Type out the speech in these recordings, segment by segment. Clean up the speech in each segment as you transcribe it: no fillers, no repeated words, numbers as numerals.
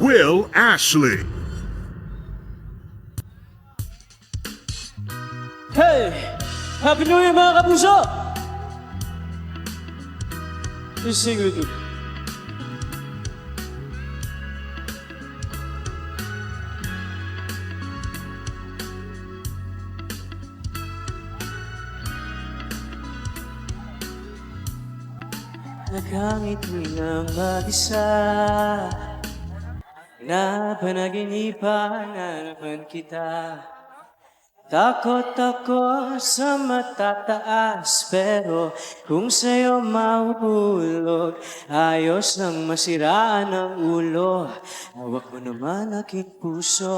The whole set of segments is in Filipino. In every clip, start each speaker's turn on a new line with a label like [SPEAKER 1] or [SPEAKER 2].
[SPEAKER 1] Will Ashley.
[SPEAKER 2] Hey! Happy New Year mga kapuso! Please sing with me. Nakangiti na mag-isa na panaginipan na naman kita. Takot ako sa matataas, pero kung sa'yo mahuhulog, ayos lang masiraan ang ulo. Hawak mo naman aking puso.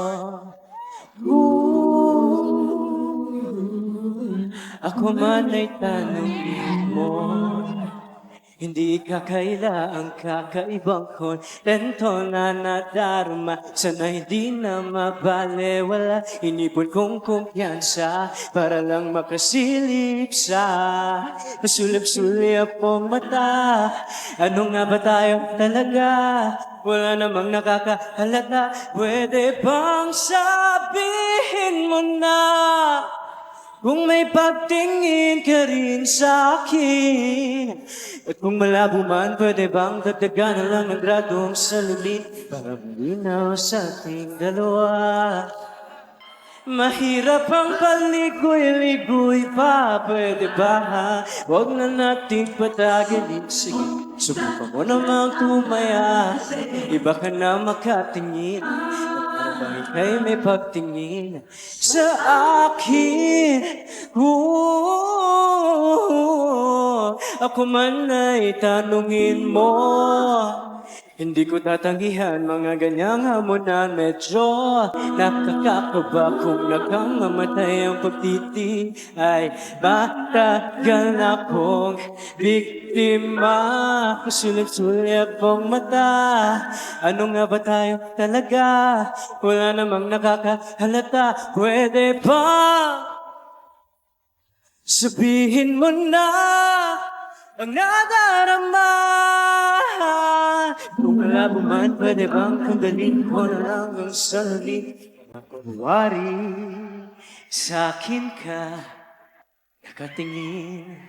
[SPEAKER 2] Ako man ay tanongin mo, hindi kakaila ang kakaibang kontento na nadarama. Sana hindi na mabalewala, inipon kong kumpiyansa para lang makasilip sa masulip-sulip pong mata. Ano nga ba tayo talaga? Wala namang nakakahalata. Pwede bang sabihin mo na kung may pagtingin ka rin sa akin? At kung malabo man, pwede bang dagdagan na lang ng gradong salulin para malinaw sa ating dalawa? Mahirap ang paligoy-ligoy pa, pwede ba ha? Huwag na natin patagalin, sige, subukan mo namang tumaya. Iba ka na makatingin, at bang ika'y may pagtingin sa akin? Ako man ay tanungin mo, hindi ko tatanggihan mga ganyang hamunan. Medyo nakakakaba kung nakamamatay ang pagtiti. Ay matagal na akong biktima. Sulit-sulit pong mata. Ano nga ba tayo talaga? Wala namang nakakahalata. Pwede ba sabihin mo na ang nadarama? Kung malabo man, pwede bang kandalin ko na lang ang salin? Kunwari, sa akin ka nakatingin.